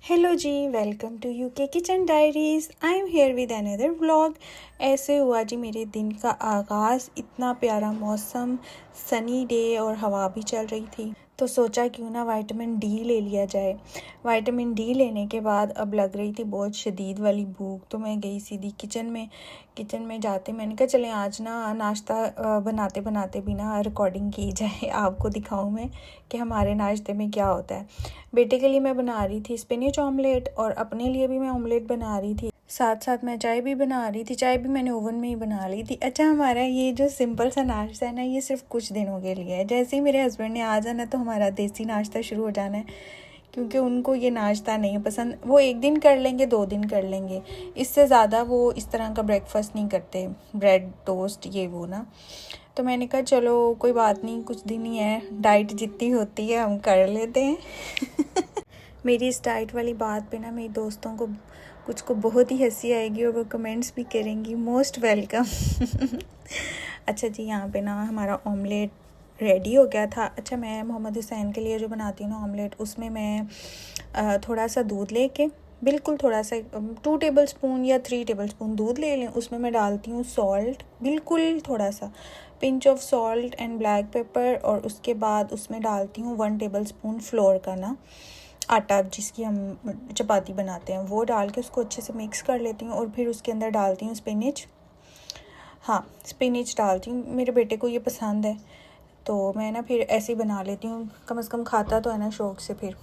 Hello जी, welcome to UK kitchen diaries. I am here with another vlog. ऐसे हुआ जी मेरे दिन का आगाज़। इतना प्यारा मौसम, सनी डे और हवा भी चल रही थी, तो सोचा क्यों ना विटामिन डी ले लिया जाए। विटामिन डी लेने के बाद अब लग रही थी बहुत शदीद वाली भूख, तो मैं गई सीधी किचन में जाते मैंने कहा चलें आज ना नाश्ता बनाते बनाते भी ना रिकॉर्डिंग की जाए, आपको दिखाऊं मैं कि हमारे नाश्ते में क्या होता है। बेटे के लिए मैं बना रही थी स्पिनच ऑमलेट और अपने लिए भी मैं ऑमलेट बना रही थी, साथ साथ मैं चाय भी बना रही थी। चाय भी मैंने ओवन में ही बना ली थी। अच्छा, हमारा ये जो सिंपल सा नाश्ता है ना, ये सिर्फ कुछ दिनों के लिए है। जैसे ही मेरे हस्बैंड ने आ जाना तो हमारा देसी नाश्ता शुरू हो जाना है, क्योंकि उनको ये नाश्ता नहीं पसंद। वो एक दिन कर लेंगे, 2 दिन कर लेंगे, इससे ज़्यादा वो इस तरह का ब्रेकफास्ट नहीं करते, ब्रेड टोस्ट ये वो ना। तो मैंने कहा चलो कोई बात नहीं, कुछ दिन ही है, डाइट जितनी होती है हम कर लेते हैं। मेरी इस डाइट वाली बात पे ना मेरी दोस्तों को कुछ को बहुत ही हंसी आएगी और वो कमेंट्स भी करेंगी, मोस्ट वेलकम। अच्छा जी, यहाँ पे ना हमारा ऑमलेट रेडी हो गया था। अच्छा, मैं मोहम्मद हुसैन के लिए जो बनाती हूँ ना ऑमलेट, उसमें मैं थोड़ा सा दूध लेके, बिल्कुल थोड़ा सा 2 टेबलस्पून या 3 टेबलस्पून दूध ले लें। उसमें मैं डालती हूँ सॉल्ट, बिल्कुल थोड़ा सा pinch of salt and black pepper, और उसके बाद उसमें डालती हूँ 1 टेबलस्पून फ्लोर का ना आटा, जिसकी हम चपाती बनाते हैं, वो डाल के उसको अच्छे से मिक्स कर लेती हूँ। और फिर उसके अंदर डालती हूँ स्पिनच। हाँ, स्पिनच डालती हूँ, मेरे बेटे को ये पसंद है, तो मैं ना फिर ऐसे ही बना लेती हूँ, कम से कम खाता तो है ना शौक़ से। फिर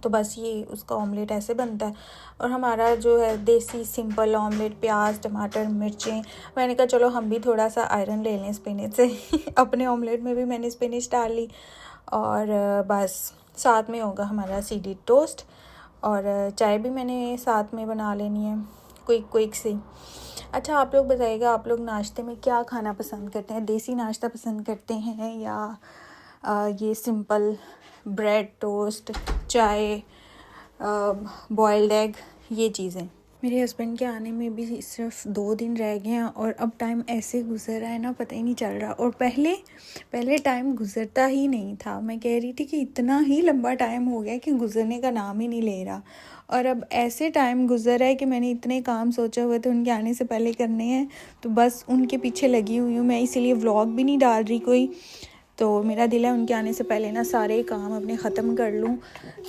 तो बस ये उसका ऑमलेट ऐसे बनता है। और हमारा जो है देसी सिंपल ऑमलेट, प्याज टमाटर मिर्चें, मैंने कहा चलो हम भी थोड़ा सा आयरन ले लें स्पिनच से। अपने ऑमलेट में भी मैंने स्पिनच डाल ली, और बस साथ में होगा हमारा सीडी टोस्ट, और चाय भी मैंने साथ में बना लेनी है, क्विक सी। अच्छा, आप लोग बताइएगा, आप लोग नाश्ते में क्या खाना पसंद करते हैं? देसी नाश्ता पसंद करते हैं या ये सिंपल ब्रेड टोस्ट, चाय, बॉइल्ड एग, ये चीज़ें? मेरे हस्बैंड के आने में भी सिर्फ 2 दिन रह गए हैं, और अब टाइम ऐसे गुजर रहा है ना, पता ही नहीं चल रहा। और पहले टाइम गुजरता ही नहीं था। मैं कह रही थी कि इतना ही लंबा टाइम हो गया कि गुजरने का नाम ही नहीं ले रहा, और अब ऐसे टाइम गुजर रहा है कि मैंने इतने काम सोचे हुए थे उनके आने से पहले करने हैं, तो बस उनके पीछे लगी हुई हूँ मैं, इसीलिए व्लॉग भी नहीं डाल रही कोई। तो मेरा दिल है उनके आने से पहले ना सारे काम अपने ख़त्म कर लूँ,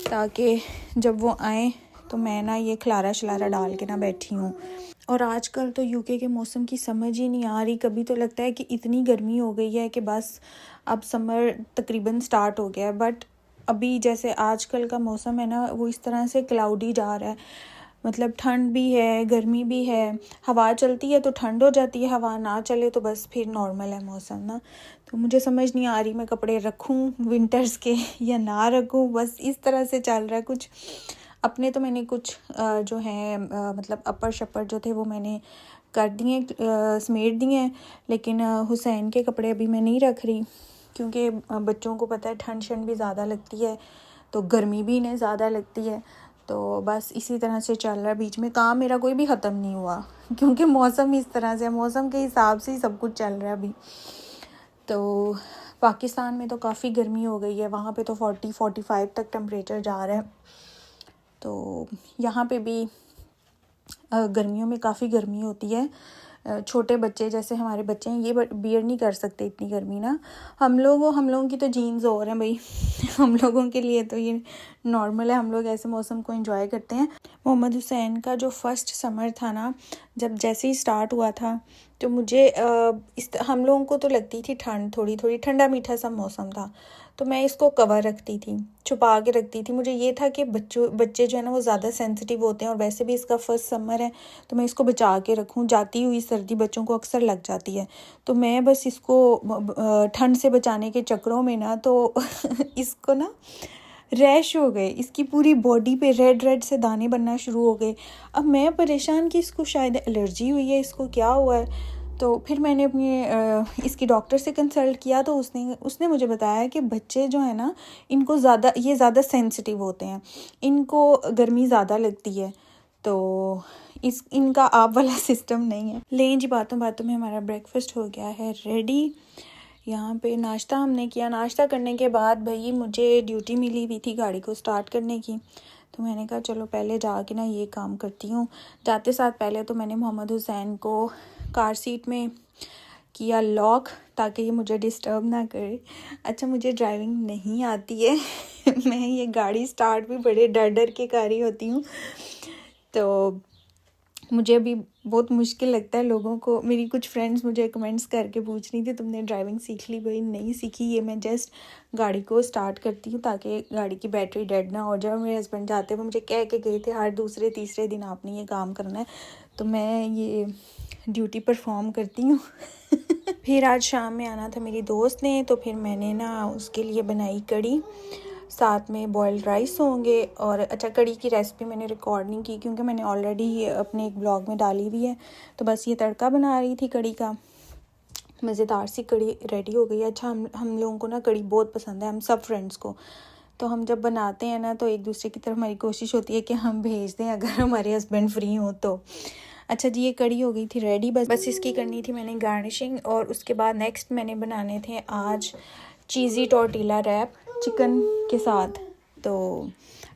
ताकि जब वो आएँ तो मैं ना ये खलारा शलारा डाल के ना बैठी हूँ। और आजकल तो यूके के मौसम की समझ ही नहीं आ रही। कभी तो लगता है कि इतनी गर्मी हो गई है कि बस अब समर तकरीबन स्टार्ट हो गया है, बट अभी जैसे आजकल का मौसम है ना, वो इस तरह से क्लाउडी जा रहा है। मतलब ठंड भी है, गर्मी भी है, हवा चलती है तो ठंड हो जाती है, हवा ना चले तो बस फिर नॉर्मल है मौसम ना। तो मुझे समझ नहीं आ रही मैं कपड़े रखूं विंटर्स के या ना रखूं, बस इस तरह से चल रहा है कुछ। अपने तो मैंने कुछ जो है मतलब अपर शपर जो थे वो मैंने कर दिए, समेट दिए हैं, लेकिन हुसैन के कपड़े अभी मैं नहीं रख रही, क्योंकि बच्चों को पता है ठंड शंड भी ज़्यादा लगती है, तो गर्मी भी इन्हें ज़्यादा लगती है। तो बस इसी तरह से चल रहा है, बीच में काम मेरा कोई भी ख़त्म नहीं हुआ, क्योंकि मौसम इस तरह से, मौसम के हिसाब से ही सब कुछ चल रहा है अभी। तो पाकिस्तान में तो काफ़ी गर्मी हो गई है, वहाँ पे तो 40-45 तक टेम्परेचर जा रहा है। तो यहाँ पे भी गर्मियों में काफ़ी गर्मी होती है। छोटे बच्चे जैसे हमारे बच्चे हैं, ये बियर नहीं कर सकते इतनी गर्मी ना। हम लोगों की तो जीन्स और हैं भाई। हम लोगों के लिए तो ये नॉर्मल है, हम लोग ऐसे मौसम को एंजॉय करते हैं। मोहम्मद हुसैन का जो फर्स्ट समर था ना, जब जैसे ही स्टार्ट हुआ था, तो मुझे हम लोगों को तो लगती थी ठंड, थोड़ी थोड़ी ठंडा मीठा सा मौसम था, तो मैं इसको कवर रखती थी, छुपा के रखती थी। मुझे ये था कि बच्चे जो है ना वो ज़्यादा सेंसिटिव होते हैं, और वैसे भी इसका फर्स्ट समर है, तो मैं इसको बचा के रखूँ। जाती हुई सर्दी बच्चों को अक्सर लग जाती है, तो मैं बस इसको ठंड से बचाने के चक्करों में ना, तो इसको ना रैश हो गए, इसकी पूरी बॉडी पे रेड से दाने बनना शुरू हो गए। अब मैं परेशान कि इसको शायद एलर्जी हुई है, इसको क्या हुआ है। तो फिर मैंने अपनी इसकी डॉक्टर से कंसल्ट किया, तो उसने मुझे बताया कि बच्चे जो है ना, इनको ज़्यादा सेंसिटिव होते हैं, इनको गर्मी ज़्यादा लगती है, तो इनका आप वाला सिस्टम नहीं है। लेकिन जी बातों में हमारा ब्रेकफास्ट हो गया है रेडी। यहाँ पे नाश्ता हमने किया। नाश्ता करने के बाद भाई मुझे ड्यूटी मिली हुई थी गाड़ी को स्टार्ट करने की, तो मैंने कहा चलो पहले जाके ना ये काम करती हूँ। जाते साथ पहले तो मैंने मोहम्मद हुसैन को कार सीट में किया लॉक ताकि ये मुझे डिस्टर्ब ना करे। अच्छा, मुझे ड्राइविंग नहीं आती है मैं ये गाड़ी स्टार्ट भी बड़े डर डर के कर रही होती हूँ, तो मुझे अभी बहुत मुश्किल लगता है। लोगों को, मेरी कुछ फ्रेंड्स मुझे कमेंट्स करके पूछ रही थी तुमने ड्राइविंग सीख ली? भाई नहीं सीखी, ये मैं जस्ट गाड़ी को स्टार्ट करती हूँ ताकि गाड़ी की बैटरी डेड ना हो जाए। मेरे हस्बैंड जाते हुए मुझे कह के गए थे हर दूसरे तीसरे दिन आपने ये काम करना है, तो मैं ये ड्यूटी परफॉर्म करती हूँ फिर आज शाम में आना था मेरी दोस्त ने, तो फिर मैंने ना उसके लिए बनाई कड़ी, साथ में बॉइल्ड राइस होंगे। और अच्छा, कड़ी की रेसिपी मैंने रिकॉर्ड नहीं की क्योंकि मैंने ऑलरेडी अपने एक ब्लॉग में डाली हुई है, तो बस ये तड़का बना रही थी कड़ी का। मज़ेदार सी कड़ी रेडी हो गई है। अच्छा, हम लोगों को ना कड़ी बहुत पसंद है, हम सब फ्रेंड्स को, तो हम जब बनाते हैं ना तो एक दूसरे की तरफ हमारी कोशिश होती है कि हम भेज दें अगर हमारे हस्बैंड फ्री हों तो। अच्छा जी, ये कड़ी हो गई थी रेडी, बस इसकी करनी थी मैंने गार्निशिंग। और उसके बाद नेक्स्ट मैंने बनाने थे आज चीज़ी टॉर्टिला रैप चिकन के साथ। तो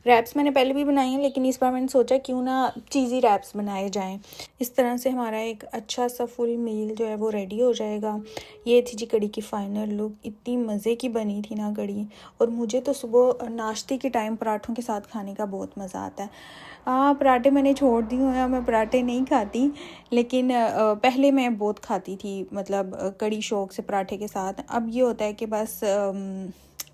रैप्स मैंने पहले भी बनाई हैं, लेकिन इस बार मैंने सोचा क्यों ना चीज़ी रैप्स बनाए जाएं। इस तरह से हमारा एक अच्छा सा फुल मील जो है वो रेडी हो जाएगा। ये थी जी कड़ी की फ़ाइनल लुक। इतनी मज़े की बनी थी ना कड़ी, और मुझे तो सुबह नाश्ते के टाइम पराठों के साथ खाने का बहुत मज़ा आता है। पराठे मैंने छोड़ दिए हैं, मैं पराठे नहीं खाती, लेकिन पहले मैं बहुत खाती थी, मतलब कड़ी शौक से पराठे के साथ। अब ये होता है कि बस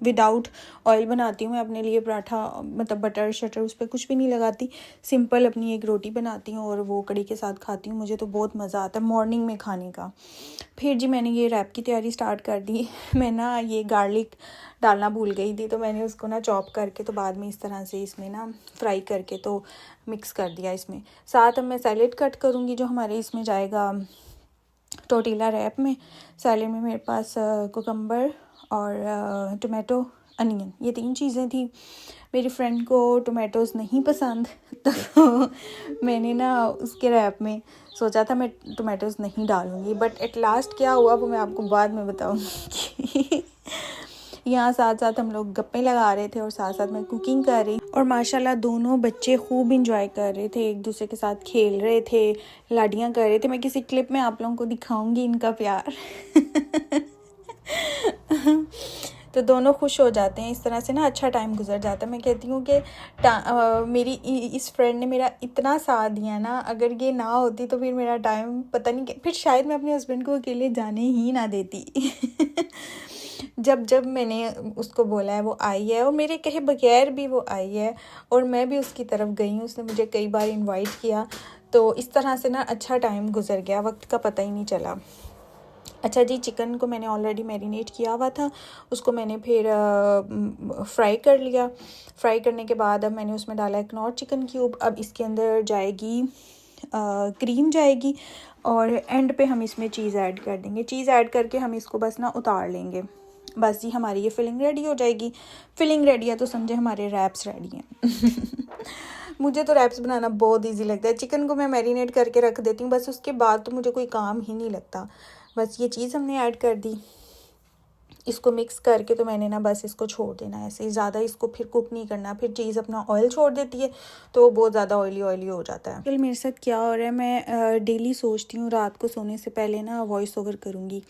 विदाउट ऑयल बनाती हूँ मैं अपने लिए पराठा, मतलब बटर शटर उस पर कुछ भी नहीं लगाती, सिंपल अपनी एक रोटी बनाती हूँ और वो कड़ी के साथ खाती हूँ। मुझे तो बहुत मज़ा आता है मॉर्निंग में खाने का। फिर जी मैंने ये रैप की तैयारी स्टार्ट कर दी। मैं ना ये गार्लिक डालना भूल गई थी, तो मैंने उसको ना चॉप करके तो बाद में इस तरह से इसमें ना फ्राई करके तो मिक्स कर दिया इसमें। साथ अब मैं सैलेड कट करूँगी जो हमारे इसमें जाएगा टोटीला रैप में। सैलेड में मेरे पास कुकम्बर और टोमेटो अनियन, ये 3 चीज़ें थी। मेरी फ्रेंड को टोमेटोज़ नहीं पसंद तो मैंने ना उसके रैप में सोचा था मैं टोमेटोज़ नहीं डालूँगी, बट एट लास्ट क्या हुआ वो मैं आपको बाद में बताऊँगी यहाँ साथ साथ हम लोग गप्पे लगा रहे थे और साथ साथ मैं कुकिंग कर रही, और माशाल्लाह दोनों बच्चे खूब इंजॉय कर रहे थे, एक दूसरे के साथ खेल रहे थे, लाडियाँ कर रहे थे। मैं किसी क्लिप में आप लोगों को दिखाऊंगी इनका प्यार तो दोनों खुश हो जाते हैं, इस तरह से ना अच्छा टाइम गुजर जाता है। मैं कहती हूँ कि मेरी इस फ्रेंड ने मेरा इतना साथ दिया ना, अगर ये ना होती तो फिर मेरा टाइम पता नहीं, फिर शायद मैं अपने हस्बैंड को अकेले जाने ही ना देती जब मैंने उसको बोला है वो आई है, और मेरे कहे बगैर भी वो आई है, और मैं भी उसकी तरफ गई हूँ, उसने मुझे कई बार इनवाइट किया, तो इस तरह से ना अच्छा टाइम गुजर गया, वक्त का पता ही नहीं चला। अच्छा जी, चिकन को मैंने ऑलरेडी मैरिनेट किया हुआ था, उसको मैंने फिर फ्राई कर लिया। फ्राई करने के बाद अब मैंने उसमें डाला है कनौर चिकन क्यूब। अब इसके अंदर जाएगी क्रीम जाएगी, और एंड पे हम इसमें चीज़ ऐड कर देंगे। चीज़ ऐड करके हम इसको बस ना उतार लेंगे। बस जी हमारी ये फिलिंग रेडी हो जाएगी। फिलिंग रेडी है तो समझे हमारे रैप्स रेडी हैं मुझे तो रैप्स बनाना बहुत इजी लगता है। चिकन को मैं मैरिनेट करके रख देती हूँ, बस उसके बाद तो मुझे कोई काम ही नहीं लगता। बस ये चीज़ हमने ऐड कर दी, इसको मिक्स करके तो मैंने ना बस इसको छोड़ देना है ऐसे ही, ज़्यादा इसको फिर कुक नहीं करना, फिर चीज़ अपना ऑयल छोड़ देती है तो वो बहुत ज़्यादा ऑयली हो जाता है। कल मेरे साथ क्या हो रहा है, मैं डेली सोचती हूँ रात को सोने से पहले ना वॉइस ओवर करूँगी,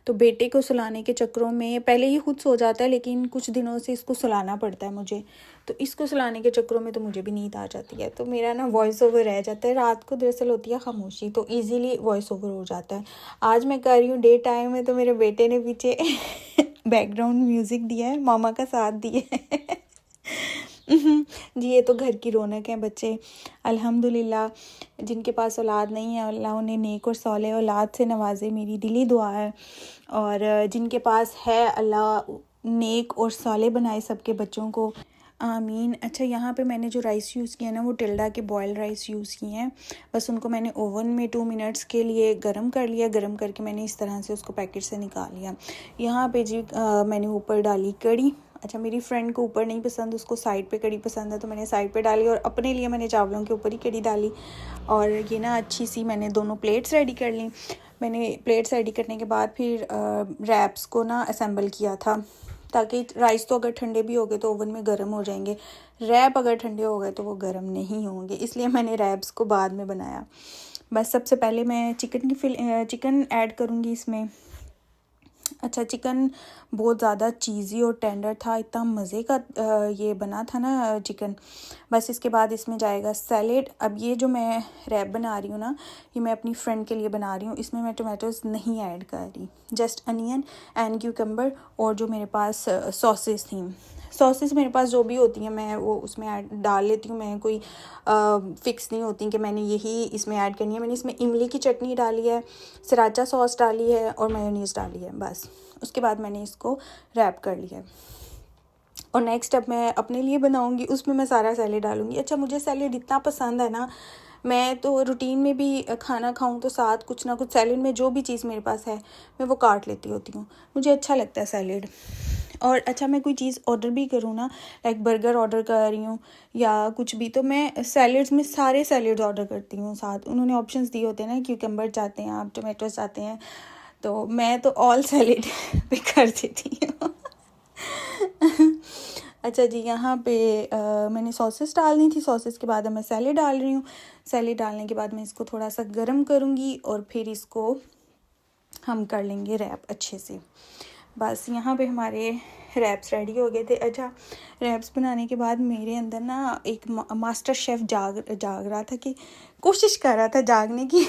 तो बेटे को सुलाने के चक्करों में पहले ये खुद सो जाता है, लेकिन कुछ दिनों से इसको सुलाना पड़ता है मुझे, तो इसको सुलाने के चक्करों में तो मुझे भी नींद आ जाती है, तो मेरा ना वॉइस ओवर रह जाता है। रात को दरअसल होती है खामोशी, तो ईज़िली वॉइस ओवर हो जाता है। आज मैं कर रही हूँ डे टाइम में, तो मेरे बेटे ने पीछे बैकग्राउंड म्यूज़िक दिया है, मामा का साथ दिया है जी, ये तो घर की रौनक है बच्चे, अल्हम्दुलिल्लाह। जिनके पास औलाद नहीं है अल्लाह उन्हें नेक और सौले औलाद से नवाजे, मेरी दिली दुआ है। और जिनके पास है अल्लाह नेक और सौले बनाए सबके बच्चों को, आमीन। अच्छा, यहाँ पे मैंने जो राइस यूज़ किया ना वो टिल्डा के बॉयल्ड राइस यूज़ किए हैं। बस उनको मैंने ओवन में 2 मिनट्स के लिए गरम कर लिया, गरम करके मैंने इस तरह से उसको पैकेट से निकाल लिया। यहाँ पे जी मैंने ऊपर डाली कड़ी। अच्छा, मेरी फ्रेंड को ऊपर नहीं पसंद, उसको साइड पे कड़ी पसंद है, तो मैंने साइड पे डाली, और अपने लिए मैंने चावलों के ऊपर ही कड़ी डाली। और ये ना अच्छी सी मैंने दोनों प्लेट्स रेडी कर ली। मैंने प्लेट्स रेडी करने के बाद फिर रैप्स को ना असेंबल किया था। ताकि राइस तो अगर ठंडे भी हो गए तो ओवन में गर्म हो जाएंगे, रैप अगर ठंडे हो गए तो वो गर्म नहीं होंगे, इसलिए मैंने रैप्स को बाद में बनाया। बस सबसे पहले मैं चिकन ऐड करूँगी इसमें। अच्छा, चिकन बहुत ज़्यादा चीज़ी और टेंडर था, इतना मज़े का ये बना था ना चिकन। बस इसके बाद इसमें जाएगा सैलेड। अब ये जो मैं रैप बना रही हूँ ना, ये मैं अपनी फ्रेंड के लिए बना रही हूँ, इसमें मैं टोमेटोज़ नहीं ऐड कर रही, जस्ट अनियन एंड क्यूकम्बर और जो मेरे पास सॉसेस थी। सॉसेस मेरे पास जो भी होती हैं मैं वो उसमें ऐड डाल लेती हूँ, मैं कोई फ़िक्स नहीं होती कि मैंने यही इसमें ऐड करनी है। मैंने इसमें इमली की चटनी डाली है, सराचा सॉस डाली है और मेयोनीज़ डाली है बस। उसके बाद मैंने इसको रैप कर लिया। और नेक्स्ट अब मैं अपने लिए बनाऊंगी, उसमें मैं सारा सैलेड डालूंगी। अच्छा, मुझे सैलेड इतना पसंद है ना, मैं तो रूटीन में भी खाना खाऊं तो साथ कुछ ना कुछ सैलेड में जो भी चीज़ मेरे पास है मैं वो काट लेती होती हूँ, मुझे अच्छा लगता है सैलेड। और अच्छा, मैं कोई चीज़ ऑर्डर भी करूँ ना, लाइक बर्गर ऑर्डर कर रही हूँ या कुछ भी, तो मैं सैलेड्स में सारे सैलेड्स ऑर्डर करती हूँ साथ। उन्होंने ऑप्शंस दिए होते हैं ना, क्यूकम्बर चाहते हैं आप, टोमेटोज चाहते हैं, तो मैं तो ऑल सैलेड पे कर देती हूँ। अच्छा जी, यहाँ पे मैंने सॉसेस डालनी थी, सॉसेस के बाद अब मैं सैलेड डाल रही हूँ। सैलेड डालने के बाद मैं इसको थोड़ा सा गर्म करूँगी और फिर इसको हम कर लेंगे रैप अच्छे से। बस यहाँ पे हमारे रैप्स रेडी हो गए थे। अच्छा, रैप्स बनाने के बाद मेरे अंदर ना एक मास्टर शेफ़ जाग रहा था, कि कोशिश कर रहा था जागने की।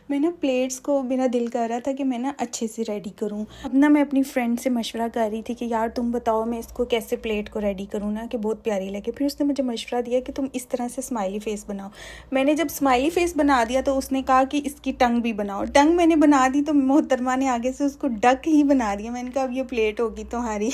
मैं ना प्लेट्स को, मेरा दिल कर रहा था कि मैं ना अच्छे से रेडी करूं। अब ना मैं अपनी फ्रेंड से मशवरा कर रही थी कि यार तुम बताओ मैं इसको कैसे प्लेट को रेडी करूं ना कि बहुत प्यारी लगे। फिर उसने मुझे मशवरा दिया कि तुम इस तरह से स्माइली फेस बनाओ। मैंने जब स्माइली फेस बना दिया तो उसने कहा कि इसकी टंग भी बनाओ। टंग मैंने बना दी तो मोहतरमा ने आगे से उसको डक ही बना दिया। मैंने कहा अब ये प्लेट होगी तुम्हारी।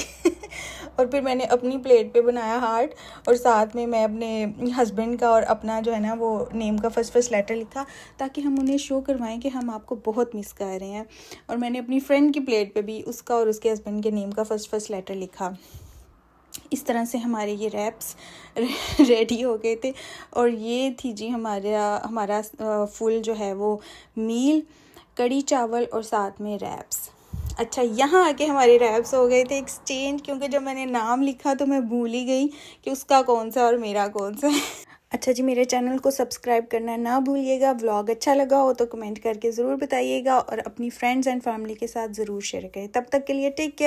और फिर मैंने अपनी प्लेट पे बनाया हार्ट, और साथ में मैं अपने हस्बैंड का और अपना जो है ना वो नेम का फर्स्ट लेटर लिखा, ताकि हम उन्हें शो करवाएं कि हम आपको बहुत मिस कर रहे हैं। और मैंने अपनी फ्रेंड की प्लेट पे भी उसका और उसके हस्बैंड के नेम का फर्स्ट लेटर लिखा। इस तरह से हमारे ये रैप्स रेडी हो गए थे। और ये थी जी हमारा फुल जो है वो मील, कड़ी चावल और साथ में रैप्स। अच्छा, यहाँ आके हमारे रैप्स हो गए थे एक्सचेंज, क्योंकि जब मैंने नाम लिखा तो मैं भूल ही गई कि उसका कौन सा और मेरा कौन सा है। अच्छा जी, मेरे चैनल को सब्सक्राइब करना ना भूलिएगा। व्लॉग अच्छा लगा हो तो कमेंट करके ज़रूर बताइएगा और अपनी फ्रेंड्स एंड फैमिली के साथ ज़रूर शेयर करें। तब तक के लिए टेक केयर।